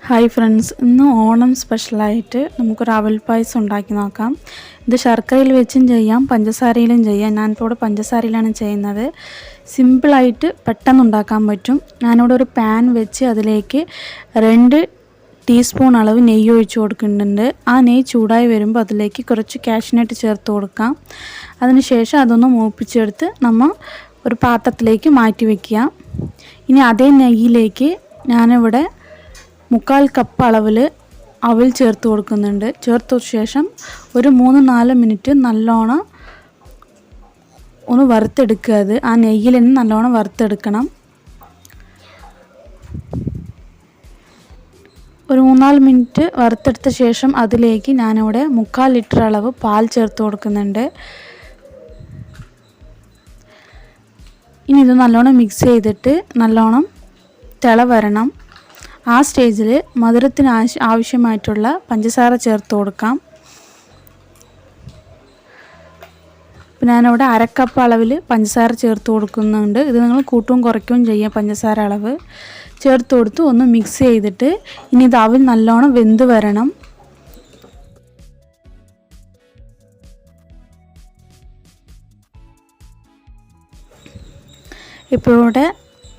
Hi friends, ഇന്ന് ഓണം സ്പെഷ്യലായിട്ട് നമുക്കൊരു അവൽ പായസം ഉണ്ടാക്കി നോക്കാം. ഇത് ശർക്കരയിൽ വെച്ചും ചെയ്യാം, പഞ്ചസാരയിലും ചെയ്യാം. ഞാനിപ്പോൾ ഇവിടെ പഞ്ചസാരയിലാണ് ചെയ്യുന്നത്. സിമ്പിളായിട്ട് പെട്ടെന്ന് ഉണ്ടാക്കാൻ പറ്റും. ഞാനിവിടെ ഒരു പാൻ വെച്ച് അതിലേക്ക് 2 ടീസ്പൂൺ അളവ് നെയ്യ് ഒഴിച്ച് കൊടുക്കുന്നുണ്ട്. ആ നെയ്യ് ചൂടായി വരുമ്പോൾ അതിലേക്ക് കുറച്ച് കാഷ്യൂനട്ട് ചേർത്ത് കൊടുക്കാം. അതിനുശേഷം അതൊന്ന് മൂപ്പിച്ചെടുത്ത് നമ്മൾ ഒരു പാത്രത്തിലേക്ക് മാറ്റി വയ്ക്കുക. ഇനി അതേ നെയ്യിലേക്ക് ഞാനിവിടെ 3/4 കപ്പ് അളവിൽ അവൽ ചേർത്ത് കൊടുക്കുന്നുണ്ട്. ചേർത്ത ശേഷം ഒരു 3-4 മിനിറ്റ് നല്ലോണം ഒന്ന് വറുത്തെടുക്കുക. അത് ആ നെയ്യിൽ തന്നെ നല്ലോണം വറുത്തെടുക്കണം. ഒരു 3-4 മിനിറ്റ് വറുത്തെടുത്ത ശേഷം അതിലേക്ക് ഞാനിവിടെ 3/4 ലിറ്റർ അളവ് പാൽ ചേർത്ത് കൊടുക്കുന്നുണ്ട്. ഇനി ഇത് നല്ലോണം മിക്സ് ചെയ്തിട്ട് നല്ലോണം തിള വരണം. ആ സ്റ്റേജിൽ മധുരത്തിന് ആവശ്യമായിട്ടുള്ള പഞ്ചസാര ചേർത്ത് കൊടുക്കാം. ഇപ്പം ഞാനിവിടെ 1/2 കപ്പ് അളവിൽ പഞ്ചസാര ചേർത്ത് കൊടുക്കുന്നുണ്ട്. ഇത് നിങ്ങൾ കൂട്ടുകയും കുറയ്ക്കുകയും ചെയ്യാം. പഞ്ചസാര അളവ് ചേർത്ത് കൊടുത്ത് ഒന്ന് മിക്സ് ചെയ്തിട്ട് ഇനി ഇത് അവൽ നല്ലോണം വെന്ത് വരണം. ഇപ്പോൾ ഇവിടെ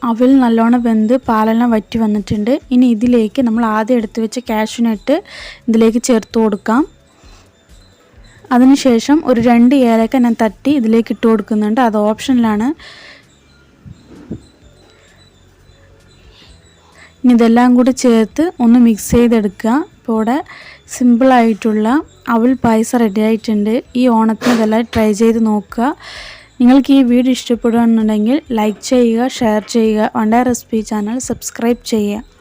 അവൽ നല്ലോണം വെന്ത് പാലെല്ലാം വറ്റി വന്നിട്ടുണ്ട്. ഇനി ഇതിലേക്ക് നമ്മൾ ആദ്യം എടുത്ത് വെച്ച കാഷ്യൂനട്ട് ഇതിലേക്ക് ചേർത്ത് കൊടുക്കാം. അതിനുശേഷം ഒരു 2 ഏലക്ക ഞാൻ തട്ടി ഇതിലേക്ക് ഇട്ട് കൊടുക്കുന്നുണ്ട്. അത് ഓപ്ഷനിലാണ്. ഇനി ഇതെല്ലാം കൂടി ചേർത്ത് ഒന്ന് മിക്സ് ചെയ്തെടുക്കുക. ഇപ്പോൾ ഇവിടെ സിമ്പിളായിട്ടുള്ള അവൽ പായസം റെഡി ആയിട്ടുണ്ട്. ഈ ഓണത്തിന് ഇതെല്ലാം ട്രൈ ചെയ്ത് നോക്കുക. നിങ്ങൾക്ക് ഈ വീഡിയോ ഇഷ്ടപ്പെടുകയാണെന്നുണ്ടെങ്കിൽ ലൈക്ക് ചെയ്യുക, ഷെയർ ചെയ്യുക. വണ്ടേ റെസിപ്പി ചാനൽ സബ്സ്ക്രൈബ് ചെയ്യുക.